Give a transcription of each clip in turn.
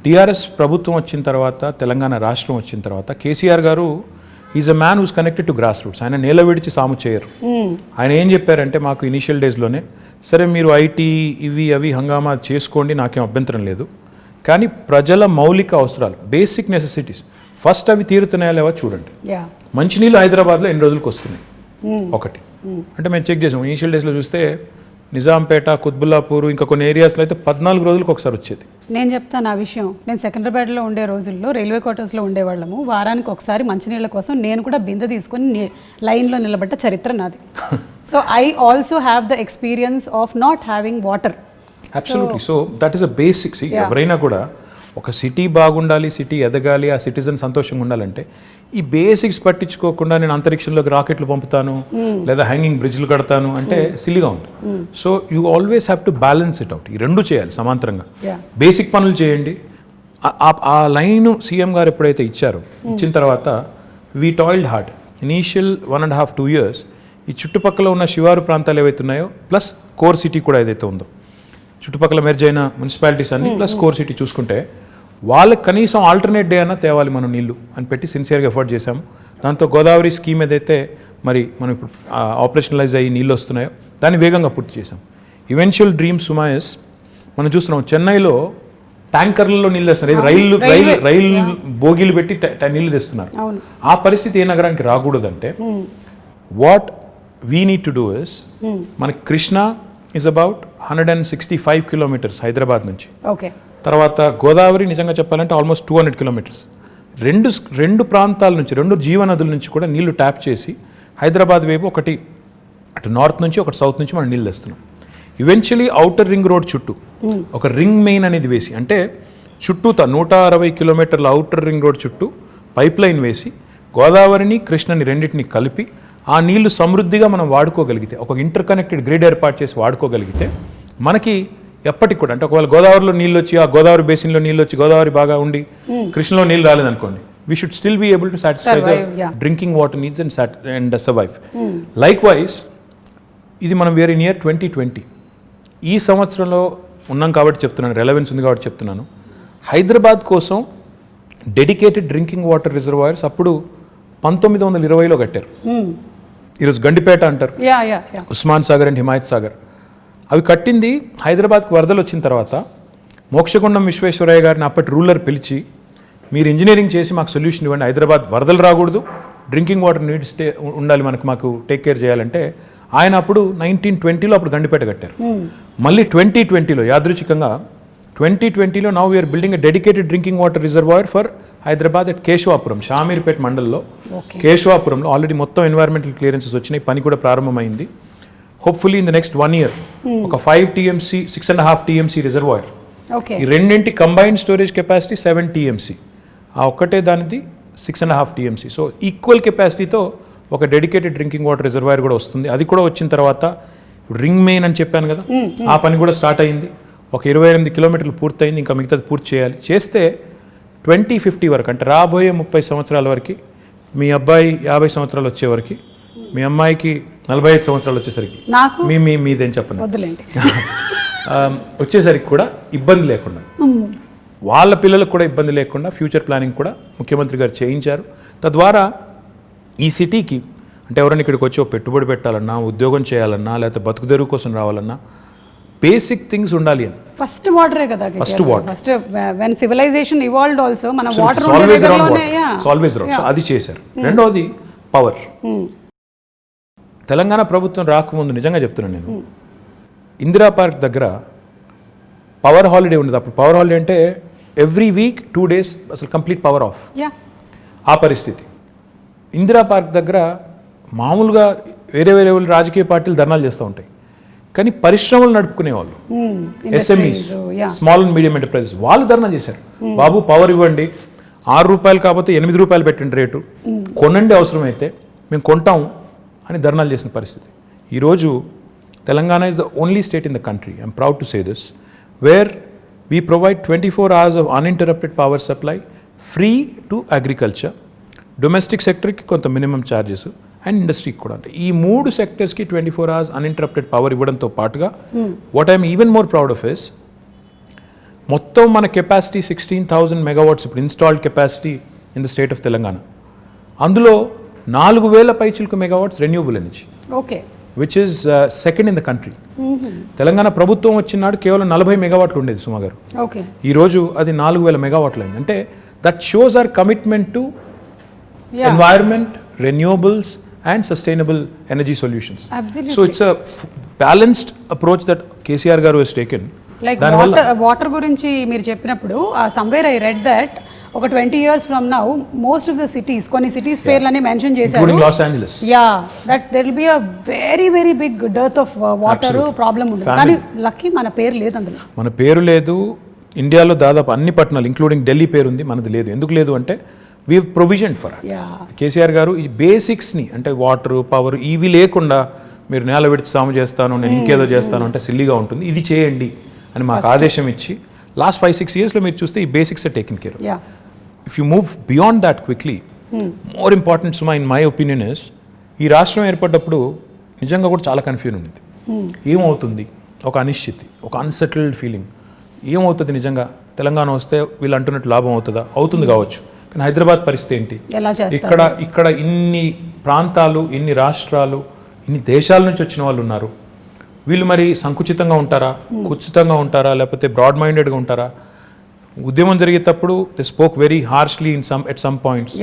TRS ప్రభుత్వం వచ్చిన తర్వాత, తెలంగాణ రాష్ట్రం వచ్చిన తర్వాత కేసీఆర్ గారు is a man whose connected to grass roots. ఆయన నేల విడిచి సాము చేయరు. ఆయన ఏం చెప్పారంటే మాకు ఇనీషియల్ డేస్లోనే, సరే మీరు ఐటీ ఇవి అవి హంగామా చేసుకోండి, నాకేం అభ్యంతరం లేదు, కానీ ప్రజల మౌలిక అవసరాలు, బేసిక్ నెసెసిటీస్ ఫస్ట్ అవి తీరుతున్నాయా లేవా చూడండి. మంచినీళ్ళు హైదరాబాద్లో ఎన్ని రోజులకు వస్తున్నాయి ఒకటి అంటే మేము చెక్ చేసాం. ఇనీషియల్ డేస్లో చూస్తే నిజాంపేట, కుత్బుల్లాపూర్, ఇంకా కొన్ని ఏరియాస్లో అయితే 14 రోజులకు ఒకసారి వచ్చేది. నేను చెప్తాను ఆ విషయం. నేను సెకండ్రాబాద్లో ఉండే రోజుల్లో రైల్వే క్వార్టర్స్లో ఉండేవాళ్ళము. వారానికి ఒకసారి మంచినీళ్ళ కోసం నేను కూడా బిందె తీసుకొని లైన్లో నిలబడ్డ చరిత్ర నాది. So I also have the experience of not having water. Absolutely. So that is a basics. ఎవరైనా కూడా ఒక సిటీ బాగుండాలి, సిటీ ఎదగాలి, ఆ సిటిజన్ సంతోషంగా ఉండాలంటే ఈ బేసిక్స్ పట్టించుకోకుండా నేను అంతరిక్షంలోకి రాకెట్లు పంపుతాను లేదా హ్యాంగింగ్ బ్రిడ్జ్లు కడతాను అంటే సిల్లిగా ఉంది. So you always have to balance it out. ఈ రెండు చేయాలి సమాంతరంగా. బేసిక్ పనులు చేయండి. ఆ లైన్ సీఎం గారు ఎప్పుడైతే ఇచ్చారో, ఇచ్చిన తర్వాత we toiled hard. Initial 1.5-2 years ఈ చుట్టుపక్కల ఉన్న శివారు ప్రాంతాలు ఏవైతే ఉన్నాయో ప్లస్ కోర్ సిటీ కూడా ఏదైతే ఉందో, చుట్టుపక్కల మెర్జ్ అయిన మున్సిపాలిటీస్ అన్ని ప్లస్ కోర్ సిటీ చూసుకుంటే వాళ్ళకి కనీసం ఆల్టర్నేట్ డే అన్నా తేవాలి మనం నీళ్లు అని పెట్టి సిన్సియర్గా ఎఫర్ట్ చేశాము. దాంతో గోదావరి స్కీమ్ ఏదైతే మరి మనం ఇప్పుడు ఆపరేషనలైజ్ అయ్యి నీళ్ళు వస్తున్నాయో దాన్ని వేగంగా పూర్తి చేశాం. ఈవెన్చువల్ డ్రీమ్ సుమాయస్ మనం చూస్తున్నాం. చెన్నైలో ట్యాంకర్లలో నీళ్ళు తెస్తున్నారు. రైలు బోగీలు పెట్టి నీళ్లు తెస్తున్నారు. ఆ పరిస్థితి ఏ నగరానికి రాకూడదంటే what we need to do is, మన Krishna is about 165 kilometers Hyderabad నుంచి. తర్వాత గోదావరి నిజంగా చెప్పాలంటే ఆల్మోస్ట్ 200 kilometers. రెండు ప్రాంతాల నుంచి, రెండు జీవనదుల నుంచి కూడా నీళ్లు ట్యాప్ చేసి హైదరాబాద్ వైపు ఒకటి అటు నార్త్ నుంచి ఒకటి సౌత్ నుంచి మనం నీళ్ళు తెస్తున్నాం. ఈవెన్చువలీ ఔటర్ రింగ్ రోడ్ చుట్టూ ఒక రింగ్ మెయిన్ అనేది వేసి, అంటే చుట్టూతా 160 kilometers ఔటర్ రింగ్ రోడ్ చుట్టూ పైప్ లైన్ వేసి గోదావరిని కృష్ణని రెండింటిని కలిపి ఆ నీళ్లు సమృద్ధిగా మనం వాడుకోగలిగితే, ఒక ఇంటర్ కనెక్టెడ్ గ్రిడ్ ఏర్పాటు చేసి వాడుకోగలిగితే మనకి ఎప్పటికి కూడా, అంటే ఒకవేళ గోదావరిలో నీళ్ళు వచ్చి, ఆ గోదావరి బేసిన్లో నీళ్ళు వచ్చి గోదావరి బాగా ఉండి కృష్ణలో నీళ్ళు రాలేదనుకోండి, we should still be able to satisfy the drinking water needs and survive. Like wise మనం వేరే నియర్ 2020 ఈ సంవత్సరంలో ఉన్నాం కాబట్టి చెప్తున్నాను, రెలవెన్స్ ఉంది కాబట్టి చెప్తున్నాను. హైదరాబాద్ కోసం డెడికేటెడ్ డ్రింకింగ్ వాటర్ రిజర్వాయర్స్ అప్పుడు 1920లో కట్టారు. ఈరోజు గండిపేట అంటారు, ఉస్మాన్ సాగర్ అండ్ హిమాయత్ సాగర్. అవి కట్టింది హైదరాబాద్కి వరదలు వచ్చిన తర్వాత. మోక్షగుండం విశ్వేశ్వరయ్య గారిని అప్పటి రూలర్ పిలిచి, మీరు ఇంజనీరింగ్ చేసి మాకు సొల్యూషన్ ఇవ్వండి, హైదరాబాద్ వరదలు రాకూడదు, డ్రింకింగ్ వాటర్ నీడ్స్ ఉండాలి, మాకు టేక్ కేర్ చేయాలంటే ఆయన అప్పుడు 1920లో అప్పుడు గండిపేట కట్టారు. మళ్ళీ 2020లో యాదృచ్ఛికంగా 2020లో now we're building a dedicated drinking water reservoir for Hyderabad at Keshavapuram, Shamirpet మండల్లో కేశవాపురంలో ఆల్రెడీ మొత్తం ఎన్వైరన్మెంటల్ క్లియరెన్సెస్ వచ్చినాయి, పని కూడా ప్రారంభమైంది. Hopefully in the next 1 year ఒక 5 TMC 6.5 TMC రిజర్వాయర్, ఈ రెండింటి కంబైన్డ్ స్టోరేజ్ కెపాసిటీ 7 TMC, ఆ ఒక్కటే దానిది 6.5 TMC. సో ఈక్వల్ కెపాసిటీతో ఒక డెడికేటెడ్ డ్రింకింగ్ వాటర్ రిజర్వాయర్ కూడా వస్తుంది. అది కూడా వచ్చిన తర్వాత రింగ్ మెయిన్ అని చెప్పాను కదా, ఆ పని కూడా స్టార్ట్ అయింది. ఒక 28 kilometers పూర్తయింది, ఇంకా మిగతాది పూర్తి చేయాలి. చేస్తే 2050 వరకు, అంటే రాబోయే 30 సంవత్సరాల వరకు, మీ అబ్బాయి 50 సంవత్సరాలు వచ్చే వరకు, మీ అమ్మాయికి 45 సంవత్సరాలు వచ్చేసరికి, మీదేం చెప్పండి వచ్చేసరికి కూడా ఇబ్బంది లేకుండా, వాళ్ళ పిల్లలకు కూడా ఇబ్బంది లేకుండా ఫ్యూచర్ ప్లానింగ్ కూడా ముఖ్యమంత్రి గారు చేయించారు. తద్వారా ఈ సిటీకి, అంటే ఎవరైనా ఇక్కడికి వచ్చి పెట్టుబడి పెట్టాలన్నా, ఉద్యోగం చేయాలన్నా, లేకపోతే బతుకుదెరువు కోసం రావాలన్నా బేసిక్ థింగ్స్ ఉండాలి అని. ఫస్ట్ వాటరే కదా, first water. First when civilization evolved also మన వాటర్ ఆల్వేస్ రౌండ్, అది చేశారు. రెండోది పవర్. తెలంగాణ ప్రభుత్వం రాకముందు నిజంగా చెప్తున్నాను నేను, ఇందిరా పార్క్ దగ్గర పవర్ హాలిడే ఉండేది. అప్పుడు పవర్ హాలిడే అంటే ఎవ్రీ వీక్ 2 days అసలు కంప్లీట్ పవర్ ఆఫ్. ఆ పరిస్థితి ఇందిరా పార్క్ దగ్గర మామూలుగా వేరే రాజకీయ పార్టీలు ధర్నాలు చేస్తూ ఉంటాయి, కానీ పరిశ్రమలు నడుపుకునే వాళ్ళు, SMEs, small and medium enterprises, వాళ్ళు ధర్నా చేశారు. బాబు పవర్ ఇవ్వండి, ₹6 కాకపోతే ₹8 పెట్టండి రేటు, కొనండి అవసరమైతే మేము కొంటాము అని ధర్నాలు చేసిన పరిస్థితి. ఈరోజు Telangana is the only state in the country, I'm proud to say this, where we provide 24 hours of uninterrupted power supply free to agriculture, domestic సెక్టర్కి కొంత మినిమం ఛార్జెస్ అండ్ ఇండస్ట్రీకి కూడా. అంటే ఈ 3 సెక్టర్స్కి 24 hours అన్ఇంటరప్టెడ్ పవర్ ఇవ్వడంతో పాటుగా what I'm even more proud of is మొత్తం మన కెపాసిటీ 16,000 మెగావాట్స్ ఇప్పుడు installed capacity in the state of Telangana. అందులో 4,000 పైచిలకు megawatts renewable energy, okay, which is second in the country. Telangana ప్రభుత్వం వచ్చినాడు కేవలం 40 మెగావాట్లు ఉండేది సుమా గారు. ఓకే, ఈరోజు అది 4,000 మెగావాట్లు అయింది. అంటే that shows our commitment to environment, renewables and sustainable energy solutions. So it's a balanced approach that KCR గారు హెస్ టేకెన్. లైక్ వాటర్ గురించి మీరు చెప్పినప్పుడు సమ్వేర్ ఐ రెడ్ దట్ ఒక 20 years from now most of the cities, కొన్ని cities పేర్లని mention చేశారు, Los that there will be a very very big dearth of water problem ఉంది. కానీ lucky మన పేరు లేదు అందులో. మన పేరు లేదు. ఇండియాలో దాదాపు అన్ని పట్టణాలు ఇంక్లూడింగ్ ఢిల్లీ పేరు ఉంది, మనది లేదు. ఎందుకు లేదు అంటే we have provision for it. KCR గారు ఈ బేసిక్స్ని అంటే వాటర్, పవర్ ఇవి లేకుండా మీరు నేల విడిచి సాము చేస్తాను, నేను ఇంకేదో చేస్తాను అంటే సిల్లీగా ఉంటుంది, ఇది చేయండి అని మాకు ఆదేశం ఇచ్చి లాస్ట్ 5-6 yearsలో మీరు చూస్తే ఈ basics are taken care. If you move beyond that quickly, more important సుమా ఇన్ మై ఒపీనియన్ ఇస్, ఈ రాష్ట్రం ఏర్పడ్డప్పుడు నిజంగా కూడా చాలా కన్ఫ్యూజన్ ఉంది. ఏమవుతుంది, ఒక అనిశ్చితి, ఒక అన్సెటిల్డ్ ఫీలింగ్, ఏమవుతుంది నిజంగా తెలంగాణ వస్తే వీళ్ళు అంటున్నట్టు లాభం అవుతుందా, అవుతుంది కావచ్చు, కానీ హైదరాబాద్ పరిస్థితి ఏంటి, ఇక్కడ ఇన్ని ప్రాంతాలు, ఇన్ని రాష్ట్రాలు, ఇన్ని దేశాల నుంచి వచ్చిన వాళ్ళు ఉన్నారు, వీళ్ళు మరి సంకుచితంగా ఉంటారా, కుచితంగా ఉంటారా, లేకపోతే బ్రాడ్ మైండెడ్గా ఉంటారా? ఉద్యమం జరిగేటప్పుడు they spoke very harshly at some points,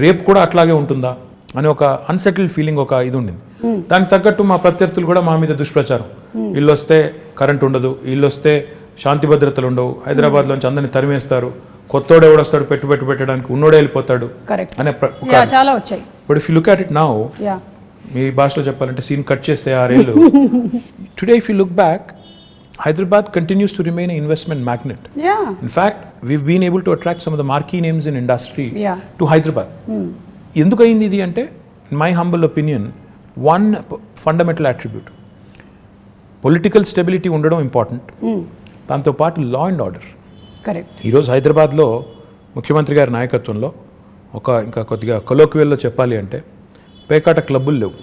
రేపు కూడా అట్లాగే ఉంటుందా అని ఒక అన్సెటిల్డ్ ఫీలింగ్, ఒక ఇది ఉండింది. దానికి తగ్గట్టు మా ప్రత్యర్థులు కూడా మా మీద దుష్ప్రచారం, వీళ్ళు వస్తే కరెంట్ ఉండదు, వీళ్ళు వస్తే శాంతి భద్రతలు ఉండవు, హైదరాబాద్లోంచి అందరిని తరిమేస్తారు, కొత్తోడు ఎవడొస్తాడు పెట్టుబడి పెట్టడానికి, ఉన్నోడే వెళ్ళిపోతాడు అనే చాలా వచ్చాయి. But if you look at it now, మీ భాషలో చెప్పాలంటే సీన్ కట్ చేస్తే 6 ఏళ్ళు, today if you look back, Hyderabad continues to remain an investment magnet. In fact, we've been able to attract some of the marquee names in industry to Hyderabad. ఎందుకు అయింది ఇది అంటే, in my humble opinion, one fundamental attribute, political stability ఉండడం important, దాంతోపాటు law and order. Correct. ఈరోజు హైదరాబాద్లో ముఖ్యమంత్రి గారి నాయకత్వంలో ఇంకా కొద్దిగా కొలోక్వియల్లో చెప్పాలి అంటే, పేకాట క్లబ్బులు లేవు,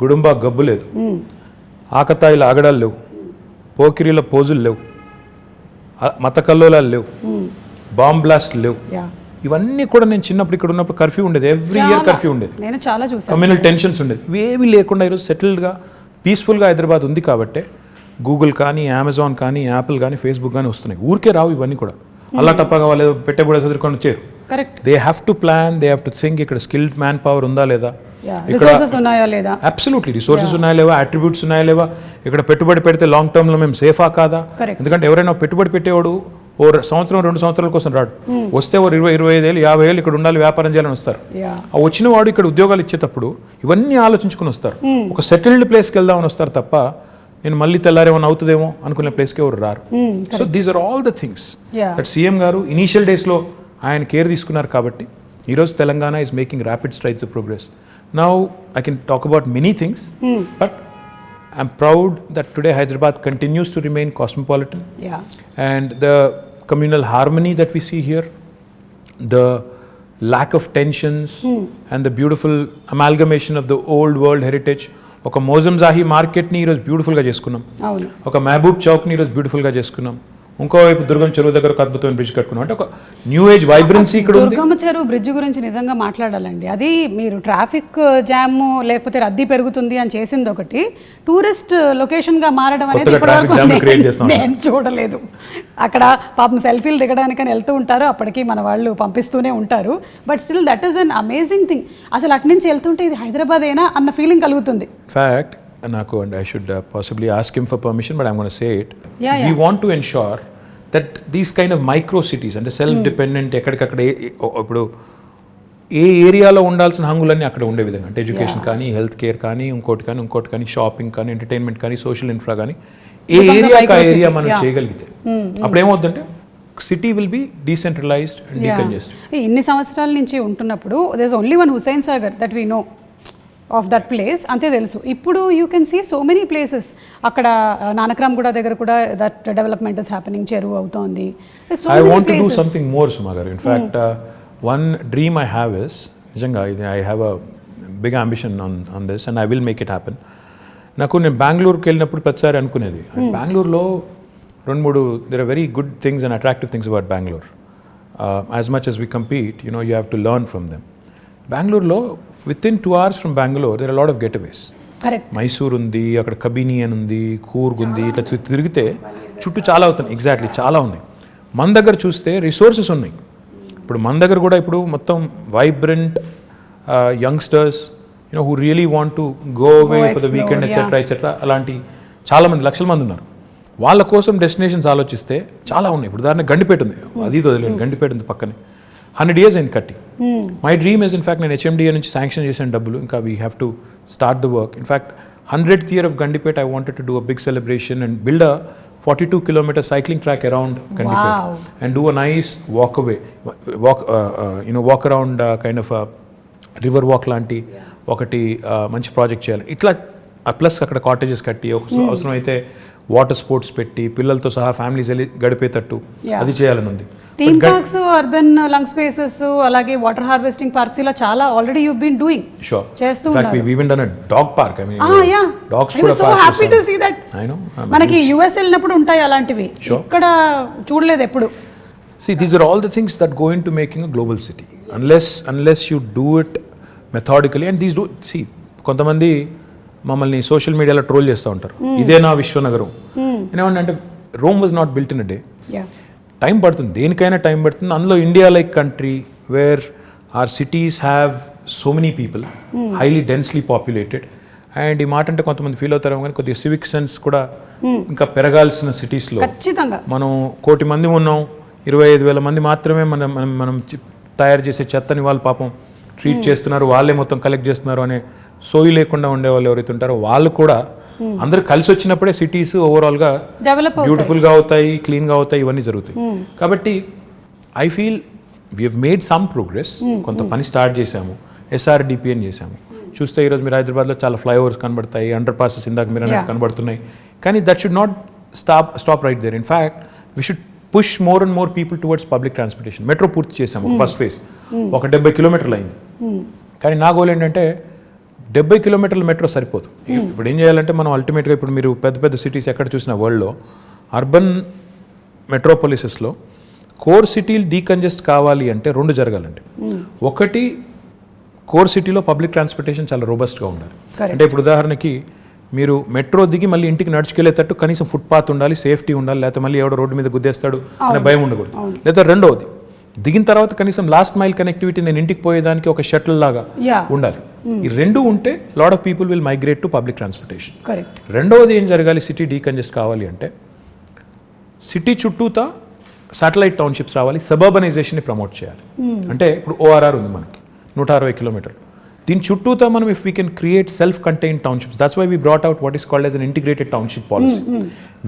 గుడుంబా గబ్బు లేదు, ఆకతాయిల ఆగడాలు లేవు, పోకిరీల పోజులు లేవు, మత కల్లోలాలు లేవు, బాంబ్ బ్లాస్ట్ లేవు. ఇవన్నీ కూడా నేను చిన్నప్పుడు ఇక్కడ ఉన్నప్పుడు కర్ఫ్యూ ఉండేది, ఎవ్రీ ఇయర్ కర్ఫ్యూ ఉండేది, కమ్యూనల్ టెన్షన్స్ ఉండేది, ఇవేవి లేకుండా ఈరోజు సెటిల్డ్గా పీస్ఫుల్గా హైదరాబాద్ ఉంది. కాబట్టే గూగుల్ కానీ, అమెజాన్ కానీ, యాపిల్ కానీ, ఫేస్బుక్ కానీ వస్తున్నాయి. ఊరికే రావు ఇవన్నీ కూడా, అల్లా టప్పగా వాళ్ళు పెట్టబడే చదువుకొని వచ్చారు. They have to plan, they have to think, ఇక్కడ స్కిల్డ్ మ్యాన్ పవర్ ఉందా లేదా, అబ్సల్యూట్లీ రిసోర్సెస్ ఉన్నాయా లేవా, అట్రిబ్యూట్స్ ఉన్నాయా లేవా, ఇక్కడ పెట్టుబడి పెడితే లాంగ్ టర్మ్ లో మేము సేఫా కాదా. ఎందుకంటే ఎవరైనా పెట్టుబడి పెట్టేవాడు ఓ సంవత్సరం 2 సంవత్సరాల కోసం రాడు, వస్తే ఓ 20-25 ఏళ్ళు 50 ఏళ్ళు ఇక్కడ ఉండాలి, వ్యాపారం చేయాలని వస్తారు. ఆ వచ్చిన వాడు ఇక్కడ ఉద్యోగాలు ఇచ్చేటప్పుడు ఇవన్నీ ఆలోచించుకుని వస్తారు, ఒక సెటిల్డ్ ప్లేస్కి వెళ్దామని వస్తారు తప్ప నేను మళ్ళీ తెల్లారేమో అవుతుందేమో అనుకునే ప్లేస్కి ఎవరు రారు. So these are all the things that CM గారు ఇనీషియల్ డేస్లో ఆయన కేర్ తీసుకున్నారు. కాబట్టి ఈరోజు Telangana is making rapid strides of progress. Now I can talk about many things, but I'm proud that today Hyderabad continues to remain cosmopolitan. And the communal harmony that we see here, the lack of tensions, and the beautiful amalgamation of the old world heritage. ఒక మోజంజాహి మార్కెట్ని ఈరోజు బ్యూటిఫుల్గా చేసుకున్నాం, ఒక మహబూబ్ చౌక్ని ఈరోజు బ్యూటిఫుల్గా చేసుకున్నాం, ఇంకోవైపు దుర్గం చెరువు దగ్గర ఒక అద్భుతమైన బ్రిడ్జ్ కట్టుకున్నాం. అంటే ఒక న్యూ ఏజ్ వైబ్రెన్సీ ఇక్కడ ఉంది. దుర్గం చెరువు బ్రిడ్జ్ గురించి నిజంగా మాట్లాడాలండి. అది మీరు ట్రాఫిక్ జామ్ లేకపోతే రద్దీ పెరుగుతుంది అని చేసింది ఒకటి, టూరిస్ట్ లొకేషన్ గా మారడం అనేది నేను చూడలేదు. అక్కడ పాపం సెల్ఫీలు దిగడానికని వెళ్తూ ఉంటారు, అప్పటికి మన వాళ్ళు పంపిస్తూనే ఉంటారు. But still that is an amazing thing. అసలు అటు నుంచి వెళ్తుంటే ఇది హైదరాబాద్ ఏనా అన్న ఫీలింగ్ కలుగుతుంది. ఫ్యాక్ట్ నాకు, and I should possibly ask him for permission, but I'm going to say it. We want to ensure that these kind of micro cities అంటే సెల్ఫ్ డిపెండెంట్, ఎక్కడికక్కడ ఇప్పుడు ఏ ఏరియాలో ఉండాల్సిన హంగులన్నీ అక్కడ ఉండే విధంగా, అంటే ఎడ్యుకేషన్ కానీ, హెల్త్ కేర్ కానీ, ఇంకోటి కానీ, షాపింగ్ కానీ, ఎంటర్టైన్మెంట్ కానీ, సోషల్ ఇన్ఫ్రా కానీ, ఏ ఏరియా మనం చేయగలిగితే అప్పుడు ఏమవుతుందంటే city will be decentralised and decongested. ఇన్ని సంవత్సరాల నుంచి ఉంటున్నప్పుడు there is only one Hussain Sagar that we know of that place, అంతే తెలుసు. ఇప్పుడు you can see so many places. అక్కడ నానక్రామ్ గూడ దగ్గర కూడా దట్ డెవలప్మెంట్ ఇస్ హ్యాపెనింగ్, చెరువు అవుతోంది. I want to do something more Suma గారు. In fact one dream I have is, నిజంగా ఇది I have a big ambition on this and I will make it happen. నేను బెంగళూరుకి వెళ్ళినప్పుడు ప్రతిసారి అనుకునేది, బెంగళూరులో there are very good things and attractive things about Bangalore. As much as we compete, you have to learn from them. Bangalore, within 2 hours from Bangalore, there are a lot of getaways. Correct. Mysore ఉంది, అక్కడ కబిని అని ఉంది, కూర్గ్ ఉంది, ఇట్లా తిరిగితే చుట్టూ చాలా అవుతున్నాయి. ఎగ్జాక్ట్లీ చాలా ఉన్నాయి. మన దగ్గర చూస్తే రిసోర్సెస్ ఉన్నాయి. ఇప్పుడు మన దగ్గర కూడా ఇప్పుడు మొత్తం vibrant youngsters who really want to go away for the weekend etcetera అలాంటి చాలామంది లక్షల మంది ఉన్నారు. వాళ్ళ కోసం డెస్టినేషన్స్ ఆలోచిస్తే చాలా ఉన్నాయి. ఇప్పుడు ఉదాహరణ గండిపేట ఉంది, అది వదిలేదు, గండిపేట ఉంది పక్కనే. 100 years అయింది కట్టి. మై డ్రీమ్ ఇస్ ఇన్ఫాక్ట్ నేను HMDA నుంచి శాంక్షన్ చేసిన డబ్బులు, ఇంకా we have to start the work. In fact 100th year of Gandipet, I wanted to do a big celebration and build a 42-kilometer cycling track around Gandipet and do a nice walk around kind of a river walk లాంటి ఒకటి మంచి project చేయాలి. ఇట్లా plus అక్కడ cottages కట్టి అవసరం అయితే water sports పెట్టి పిల్లలతో సహా ఫ్యామిలీస్ వెళ్ళి గడిపేటట్టు అది చేయాలని ఉంది. Theme parks, urban lung spaces, అలాగే వాటర్ హార్వెస్టింగ్ పార్క్స్, ఇలా చాలా ఆల్రెడీ యు బీన్ డూయింగ్ చేస్తూ ఉన్నారు. We even done a dog park. I mean, dogs I was so happy to see that. I know. మనకి US వెళ్ళినప్పుడు ఉంటాయి అలాంటివి, ఇక్కడ చూడలేదు ఎప్పుడు. See, these are all the things that go into making a global city. Unless you do it methodically, and these do, see, కొంతమంది మమ్మల్ని social మీడియాలో ట్రోల్ చేస్తూ ఉంటారు, ఇదే నా విశ్వనగరం. ఏమంటే Rome was not built in a day. Time పడుతుంది, దేనికైనా టైం పడుతుంది. అందులో India like country where are cities have so many people, highly densely populated. And ఈ మాట అంటే కొంతమంది ఫీల్ అవుతారేమో కానీ కొద్దిగా సివిక్ సెన్స్ కూడా ఇంకా పెరగాల్సిన సిటీస్లో. మనం 1 కోటి మంది ఉన్నాం, 25,000 మంది మాత్రమే మనం తయారు చేసే చెత్తని వాళ్ళు పాపం ట్రీట్ చేస్తున్నారు, వాళ్ళే మొత్తం కలెక్ట్ చేస్తున్నారు అనే సోయి లేకుండా ఉండే వాళ్ళు ఎవరైతే ఉంటారో వాళ్ళు కూడా అందరూ కలిసి వచ్చినప్పుడే సిటీస్ ఓవరాల్గా బ్యూటిఫుల్గా అవుతాయి, క్లీన్గా అవుతాయి, ఇవన్నీ జరుగుతాయి. కాబట్టి I feel we have made some progress. కొంత పని స్టార్ట్ చేశాము, SRDP అని చేశాము. చూస్తే ఈరోజు మీరు హైదరాబాద్లో చాలా ఫ్లైఓవర్స్ కనబడతాయి, అండర్ పాసెస్ ఇందాక మీరు అనేది కనబడుతున్నాయి. కానీ that should not stop right there. In fact we should push more and more people towards public transportation. Metro పూర్తి చేసాము, ఫస్ట్ ఫేజ్ ఒక 70 కిలోమీటర్లు అయింది. కానీ నా గోల్ ఏంటంటే 70 కిలోమీటర్ల మెట్రో సరిపోదు. ఇప్పుడు ఏం చేయాలంటే మనం అల్టిమేట్గా ఇప్పుడు మీరు పెద్ద పెద్ద సిటీస్ ఎక్కడ చూసిన వరల్డ్లో అర్బన్ మెట్రోపాలిసెస్లో కోర్ సిటీలు డీకంజెస్ట్ కావాలి అంటే 2 జరగాలండి. ఒకటి, కోర్ సిటీలో పబ్లిక్ ట్రాన్స్పోర్టేషన్ చాలా రోబస్ట్గా ఉండాలి. అంటే ఇప్పుడు ఉదాహరణకి మీరు మెట్రో దిగి మళ్ళీ ఇంటికి నడుచుకెళ్ళేటట్టు కనీసం ఫుట్పాత్ ఉండాలి, సేఫ్టీ ఉండాలి, లేకపోతే మళ్ళీ ఎవడో రోడ్డు మీద గుద్దేస్తాడు అనే భయం ఉండకూడదు. లేదా రెండవది, దిగిన తర్వాత కనీసం లాస్ట్ మైల్ కనెక్టివిటీ, నేను ఇంటికి పోయేదానికి ఒక షటిల్ లాగా ఉండాలి. ఈ 2 ఉంటే lot of people will migrate to public transportation. రెండవది ఏం జరగాలి, సిటీ డీకంజెస్ట్ కావాలి అంటే సిటీ చుట్టూతా శాటిలైట్ టౌన్షిప్స్ రావాలి, సబర్బనైజేషన్ని ప్రమోట్ చేయాలి. అంటే ఇప్పుడు ORR ఉంది మనకి 160 కిలోమీటర్లు, దీని చుట్టూతా మనం if we can create self contained townships, that's why we brought out what is called as an integrated township policy.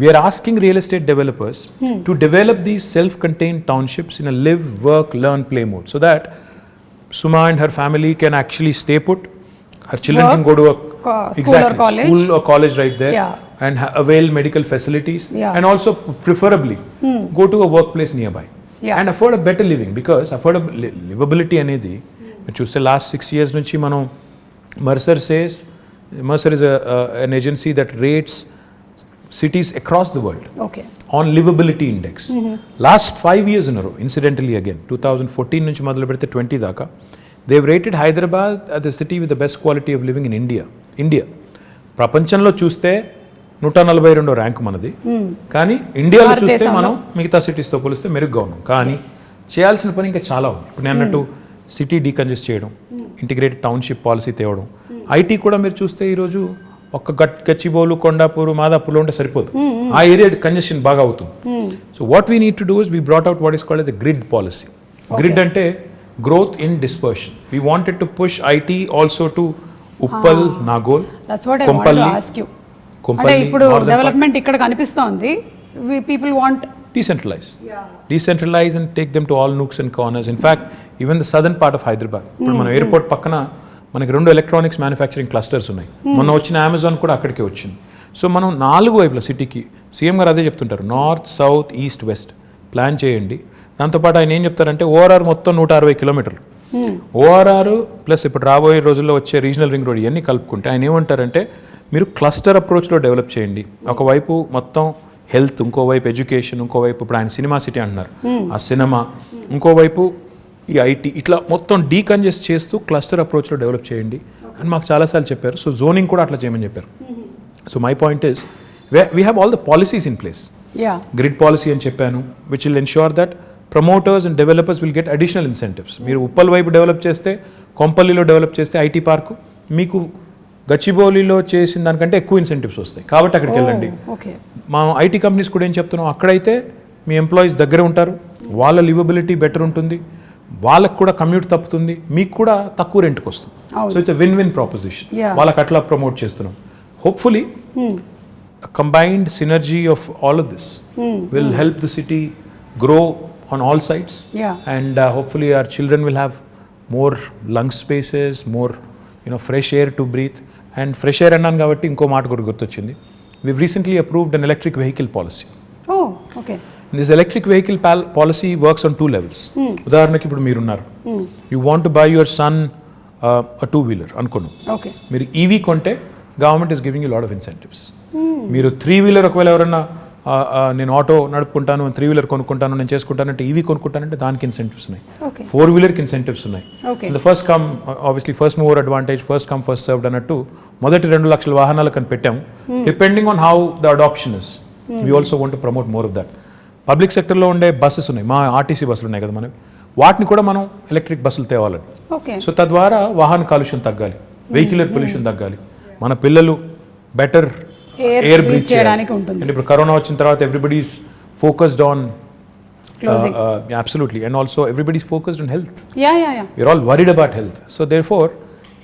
We are asking real estate developers to develop these self-contained townships in a live, work, learn, play mode, so that Suma and her family can actually stay put. Her children can go to school or college right there, and avail medical facilities, and also preferably go to a workplace nearby and afford a better living, because livability అనేది మీరు చూస్తే last 6 years నుంచి మనం Mercer is an agency that rates cities across the world on livability index. Last 5 years in a row, incidentally again 2014 నుంచి మొదలు పెడితే 20 దాకా, they've rated Hyderabad as the city with the best quality of living in India. ప్రపంచంలో చూస్తే 142వ rank మనది, కానీ ఇండియాలో చూస్తే మనం మిగతా సిటీస్తో పోలిస్తే మెరుగ్గా ఉన్నాం. కానీ చేయాల్సిన పని ఇంకా చాలా ఉంది. ఇప్పుడు నేను అన్నట్టు సిటీ డీకంజెస్ట్ చేయడం, ఇంటిగ్రేటెడ్ టౌన్షిప్ పాలసీ తేవడం, ఐటీ కూడా మీరు చూస్తే ఈరోజు ఒక్క గచ్చిబౌలు, కొండాపూరు, మాదాపూర్లో ఉంటే సరిపోదు, ఆ ఏరియా కంజెషన్ బాగా అవుతుంది. So what we need to do is we brought out what is called as a grid policy. Grid అంటే growth in dispersion. We wanted to push IT also to Uppal, Nagole, Kompally. ఇప్పుడు డెవలప్మెంట్ ఇక్కడ కనిపిస్తోంది. People want decentralize and take them to all nooks and corners. In fact, even the southern part of Hyderabad, ఇప్పుడు మన airport పక్కన మనకి 2 electronics manufacturing clusters ఉన్నాయి. మొన్న వచ్చిన అమెజాన్ కూడా అక్కడికే వచ్చింది. సో మనం 4 వైపుల సిటీకి, సీఎం గారు అదే చెప్తుంటారు, north, south, east, west plan చేయండి. దాంతోపాటు ఆయన ఏం చెప్తారంటే ORR మొత్తం 160 కిలోమీటర్లు, ORR ప్లస్ ఇప్పుడు రాబోయే రోజుల్లో వచ్చే రీజనల్ రింగ్ రోడ్ ఇవన్నీ కలుపుకుంటే ఆయన ఏమంటారంటే మీరు క్లస్టర్ అప్రోచ్లో డెవలప్ చేయండి. ఒకవైపు మొత్తం హెల్త్, ఇంకోవైపు ఎడ్యుకేషన్, ఇంకోవైపు ఇప్పుడు ఆయన సినిమా సిటీ అంటున్నారు, ఆ సినిమా, ఇంకోవైపు ఈ ఐటీ, ఇట్లా మొత్తం డీకంజెస్ట్ చేస్తూ క్లస్టర్ అప్రోచ్లో డెవలప్ చేయండి అని మాకు చాలాసార్లు చెప్పారు. సో జోనింగ్ కూడా అట్లా చేయమని చెప్పారు. So my point is we have all the policies in place. Grid policy అని చెప్పాను, which will ensure that promoters and developers will get additional incentives. మీరు ఉప్పల్ వైపు డెవలప్ చేస్తే, కొంపల్లిలో డెవలప్ చేస్తే ఐటీ పార్కు, మీకు గచ్చిబౌలిలో చేసిన దానికంటే ఎక్కువ ఇన్సెంటివ్స్ వస్తాయి. కాబట్టి అక్కడికి వెళ్ళండి. మా ఐటీ కంపెనీస్ కూడా ఏం చెప్తున్నాం, అక్కడైతే మీ ఎంప్లాయీస్ దగ్గర ఉంటారు, వాళ్ళ లివబిలిటీ బెటర్ ఉంటుంది, వాళ్ళకు కూడా కమ్యూట్ తప్పుతుంది, మీకు కూడా తక్కువ రెంట్కి వస్తుంది. So it's win win proposition. వాళ్ళకి అట్లా ప్రమోట్ చేస్తున్నాం. Hopefully combined synergy of all of this will help the city grow on all sides. And hopefully our children will have more lung spaces, more fresh air to breathe. And fresh air annan kabatti inko maat kuda gurtochindi. We've recently approved an electric vehicle policy. Oh, okay. This electric vehicle policy works on two levels. ఉదాహరణకి ఇప్పుడు మీరు ఉన్నారు, you want to buy your son a two-wheeler అనుకున్నాం. Okay. మీరు EV కొంటే government is giving you lot of incentives. మీరు 3-wheeler ఒకవేళ ఎవరన్నా నేను ఆటో నడుపుకుంటాను, 3-wheeler కొనుక్కుంటాను, నేను చేసుకుంటానంటే, ఈవీ కొనుక్కుంటానంటే దానికి ఇన్సెంటివ్స్ ఉన్నాయి, 4-wheelerకి ఇన్సెంటివ్స్ ఉన్నాయి. The first come obviously first mover advantage, first come first served అన్నట్టు మొదటి 2 లక్షల వాహనాలకు అని పెట్టాము. Depending on how the adoption is, we also want to promote more of that. Public సెక్టర్లో ఉండే బస్సెస్ ఉన్నాయి, మా ఆర్టీసీ బస్సులు ఉన్నాయి కదా మనవి, వాటిని కూడా మనం ఎలక్ట్రిక్ బస్సులు తేవాలని. సో తద్వారా వాహన కాలుష్యం తగ్గాలి, వెహిక్యులర్ పొల్యూషన్ తగ్గాలి, మన పిల్లలు బెటర్ ఎయిర్ బ్రీత్ చేయడానికి ఉంటుంది. ఇప్పుడు కరోనా వచ్చిన తర్వాత everybody's focused on absolutely, and also everybody's focused on health. We are all worried about health. So therefore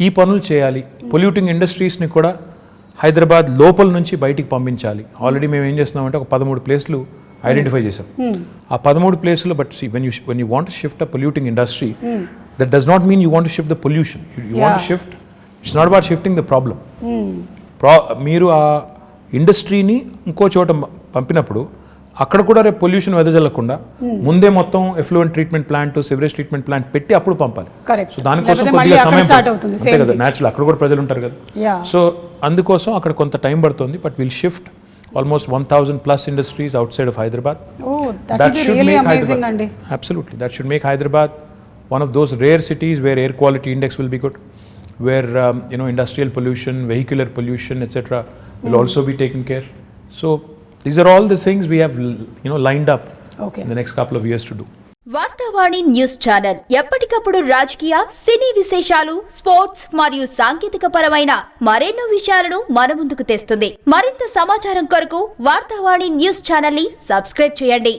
ఈ పనులు చేయాలి. పొల్యూటింగ్ ఇండస్ట్రీస్ని కూడా హైదరాబాద్ లోపల నుంచి బయటికి పంపించాలి. ఆల్రెడీ మేము ఏం చేస్తున్నామంటే ఒక 13 ప్లేస్లు ఐడెంటిఫై చేసాం. ఆ 13 ప్లేస్లో but when you want to shift a polluting industry, that does not mean you want to shift the pollution. You want to shift, it's not about shifting the problem. మీరు ఆ ఇండస్ట్రీని ఇంకో చోట పంపినప్పుడు అక్కడ కూడా రేపు పొల్యూషన్ వెదజల్లకుండా ముందే మొత్తం effluent treatment plant, sewerage treatment plant పెట్టి అప్పుడు పంపాలి. సో దానికోసం కొద్దిగా సమయం అంతే కదా, న్యాచురల్ అక్కడ కూడా ప్రజలు ఉంటారు కదా. సో అందుకోసం అక్కడ కొంత టైం పడుతుంది. But will shift almost 1,000 plus industries outside of Hyderabad. That should make Hyderabad, absolutely, that should make Hyderabad one of those rare cities where air quality index will be good, where industrial pollution, vehicular pollution, etc. will also be taken care. So these are all the things we have lined up in the next couple of years to do. Vartavani news channel ఎప్పటికప్పుడు రాజకీయ, సినీ విశేషాలు, sports మరియు సాంకేతిక పరమైన మరెన్నో విషయాలను మన ముందుకు తెస్తుంది. మరింత సమాచారం కొరకు వార్తావాణి న్యూస్ ఛానల్ ని సబ్స్క్రైబ్ చేయండి.